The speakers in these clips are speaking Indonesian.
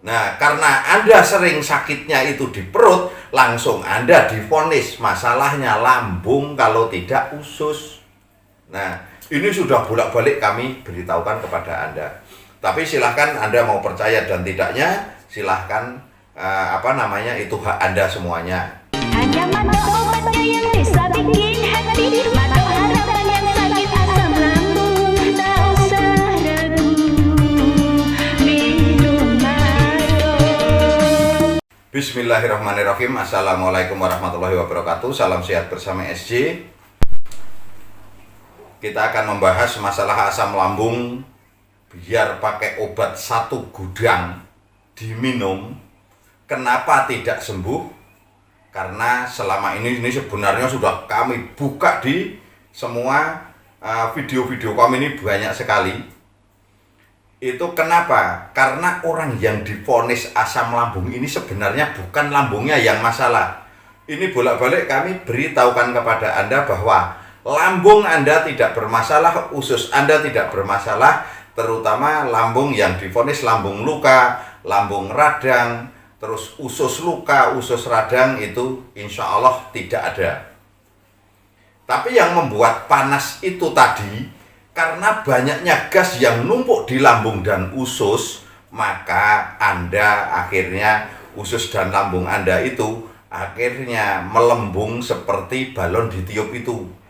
Nah, karena Anda sering sakitnya itu di perut, langsung Anda divonis masalahnya lambung kalau tidak usus. Nah, ini sudah bolak-balik kami beritahukan kepada Anda. Tapi silahkan Anda mau percaya dan tidaknya, silahkan itu hak Anda semuanya. Hanya mata obatnya yang bisa bikin hati mata harapan yang sakit asam lambung. Tak usah ragu, minum Mado. Bismillahirrahmanirrahim. Assalamualaikum warahmatullahi wabarakatuh. Salam sehat bersama SJ. Kita akan membahas masalah asam lambung. Biar pakai obat satu gudang diminum, kenapa tidak sembuh? Karena selama ini sebenarnya sudah kami buka di semua video-video kami ini banyak sekali. Itu kenapa? Karena orang yang divonis asam lambung ini sebenarnya bukan lambungnya yang masalah. Ini bolak-balik kami beritahukan kepada Anda bahwa lambung Anda tidak bermasalah, usus Anda tidak bermasalah, terutama lambung yang divonis lambung luka, lambung radang, terus usus luka, usus radang itu insya Allah tidak ada. Tapi yang membuat panas itu tadi, karena banyaknya gas yang numpuk di lambung dan usus, maka Anda akhirnya, usus dan lambung Anda itu akhirnya melembung seperti balon ditiup itu.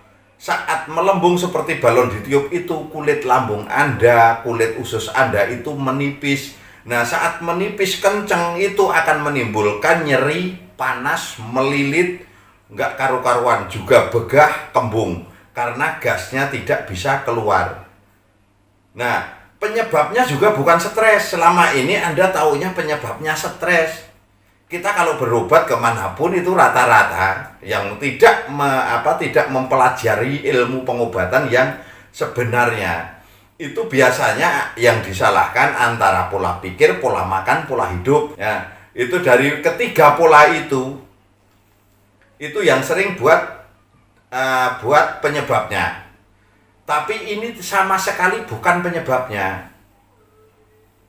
Saat melembung seperti balon ditiup itu, kulit lambung Anda, kulit usus Anda itu menipis. Nah, saat menipis kenceng itu akan menimbulkan nyeri, panas, melilit, nggak karu-karuan, juga begah, kembung, karena gasnya tidak bisa keluar. Nah, penyebabnya juga bukan stres. Selama ini Anda taunya penyebabnya stres. Kita kalau berobat kemanapun itu rata-rata yang tidak mempelajari ilmu pengobatan yang sebenarnya, itu biasanya yang disalahkan antara pola pikir, pola makan, pola hidup. Ya, itu dari ketiga pola itu yang sering buat penyebabnya. Tapi ini sama sekali bukan penyebabnya.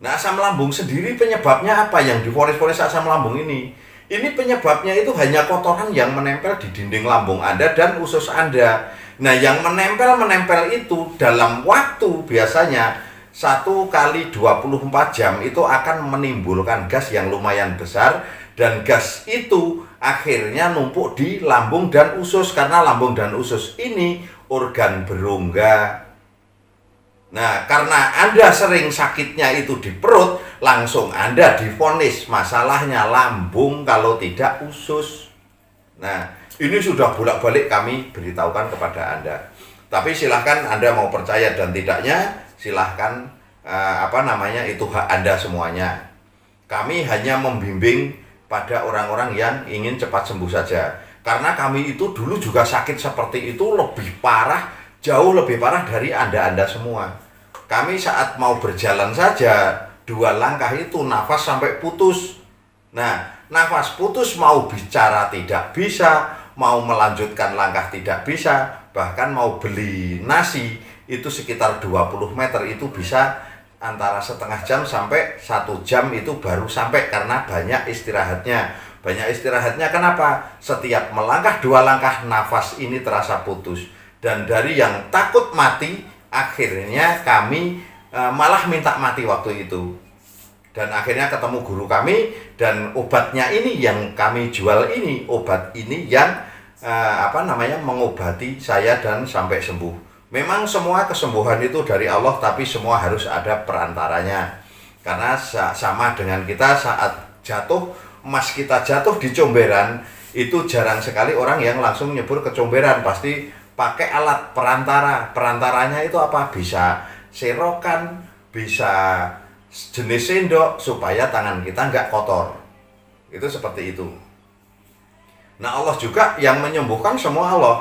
Nah, asam lambung sendiri penyebabnya apa yang divonis-vonis asam lambung ini? Ini penyebabnya itu hanya kotoran yang menempel di dinding lambung Anda dan usus Anda. Nah, yang menempel itu dalam waktu biasanya 1 kali 24 jam itu akan menimbulkan gas yang lumayan besar, dan gas itu akhirnya numpuk di lambung dan usus, karena lambung dan usus ini organ berongga. Nah, karena Anda sering sakitnya itu di perut, langsung Anda divonis masalahnya lambung kalau tidak usus. Nah, ini sudah bolak-balik kami beritahukan kepada Anda. Tapi silahkan Anda mau percaya dan tidaknya, silahkan itu hak Anda semuanya. Kami hanya membimbing pada orang-orang yang ingin cepat sembuh saja. Karena kami itu dulu juga sakit seperti itu, lebih parah, jauh lebih parah dari Anda semua. Kami saat mau berjalan saja 2 langkah itu nafas sampai putus. Nah, nafas putus, mau bicara tidak bisa, mau melanjutkan langkah tidak bisa, bahkan mau beli nasi itu sekitar 20 meter itu bisa antara setengah jam sampai 1 jam itu baru sampai, karena banyak istirahatnya. Banyak istirahatnya kenapa? Setiap melangkah 2 langkah nafas ini terasa putus. Dan dari yang takut mati, akhirnya kami malah minta mati waktu itu. Dan akhirnya ketemu guru kami, dan obatnya ini yang kami jual ini, obat ini yang mengobati saya dan sampai sembuh. Memang semua kesembuhan itu dari Allah, tapi semua harus ada perantaranya. Karena sama dengan kita saat jatuh, emas kita jatuh di comberan, itu jarang sekali orang yang langsung nyebur ke comberan, pasti pakai alat perantara. Perantaranya itu apa? Bisa serokan, bisa jenis sendok, supaya tangan kita nggak kotor. Itu seperti itu. Nah, Allah juga yang menyembuhkan, semua Allah.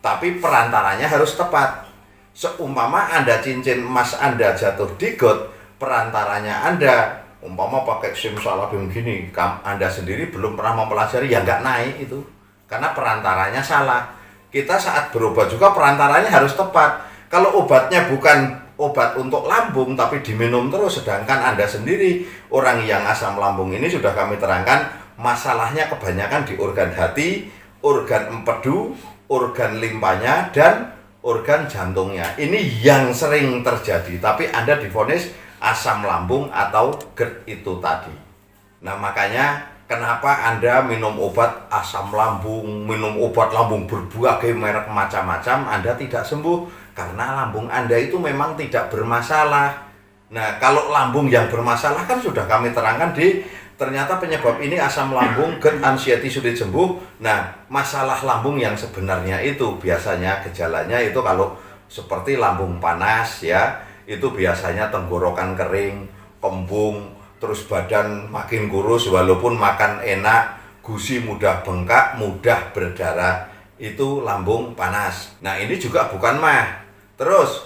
Tapi perantaranya harus tepat. Seumpama Anda cincin emas Anda jatuh di got, perantaranya Anda, umpama pakai simsalabim gini, Anda sendiri belum pernah mempelajari, ya nggak naik itu. Karena perantaranya salah. Kita saat berobat juga perantaranya harus tepat. Kalau obatnya bukan obat untuk lambung tapi diminum terus, sedangkan Anda sendiri orang yang asam lambung ini sudah kami terangkan masalahnya kebanyakan di organ hati, organ empedu, organ limpanya, dan organ jantungnya. Ini yang sering terjadi, tapi Anda divonis asam lambung atau GERD itu tadi. Nah, makanya kenapa Anda minum obat asam lambung, minum obat lambung berbagai merek macam-macam, Anda tidak sembuh. Karena lambung Anda itu memang tidak bermasalah. Nah, kalau lambung yang bermasalah kan sudah kami terangkan ternyata penyebab ini asam lambung, GERD, anxiety sulit sembuh. Nah, masalah lambung yang sebenarnya itu biasanya gejalanya itu kalau seperti lambung panas ya, itu biasanya tenggorokan kering, kembung, terus badan makin kurus walaupun makan enak, gusi mudah bengkak, mudah berdarah. Itu lambung panas. Nah, ini juga bukan mah. Terus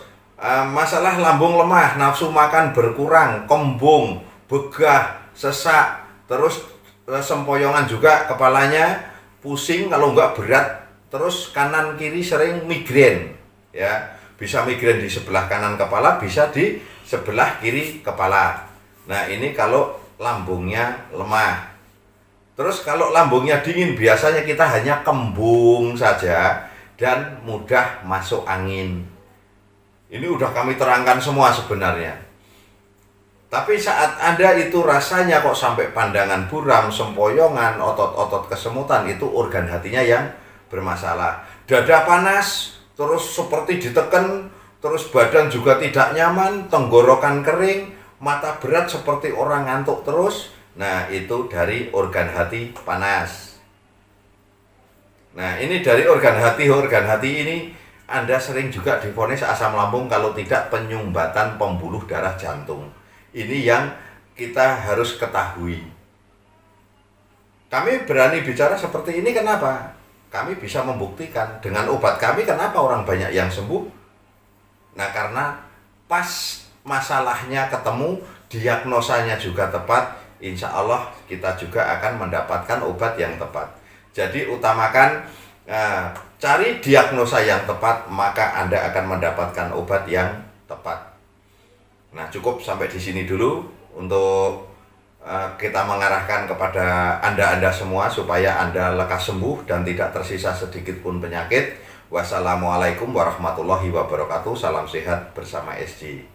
masalah lambung lemah, nafsu makan berkurang, kembung, begah, sesak, terus sempoyongan juga kepalanya, pusing kalau enggak berat, terus kanan kiri sering migrain ya. Bisa migrain di sebelah kanan kepala, bisa di sebelah kiri kepala. Nah, ini kalau lambungnya lemah. Terus kalau lambungnya dingin biasanya kita hanya kembung saja dan mudah masuk angin. Ini udah kami terangkan semua sebenarnya. Tapi saat Anda itu rasanya kok sampai pandangan buram, sempoyongan, otot-otot kesemutan, itu organ hatinya yang bermasalah. Dada panas, terus seperti ditekan, terus badan juga tidak nyaman, tenggorokan kering, mata berat seperti orang ngantuk terus. Nah, itu dari organ hati panas. Nah, ini dari organ hati ini Anda sering juga divonis asam lambung kalau tidak penyumbatan pembuluh darah jantung. Ini yang kita harus ketahui. Kami berani bicara seperti ini kenapa? Kami bisa membuktikan dengan obat kami kenapa orang banyak yang sembuh. Nah, karena pas masalahnya ketemu, diagnosanya juga tepat, insya Allah kita juga akan mendapatkan obat yang tepat. Jadi utamakan cari diagnosa yang tepat, maka Anda akan mendapatkan obat yang tepat. Nah, cukup sampai di sini dulu untuk kita mengarahkan kepada Anda semua supaya Anda lekas sembuh dan tidak tersisa sedikit pun penyakit. Wassalamualaikum warahmatullahi wabarakatuh. Salam sehat bersama SJ.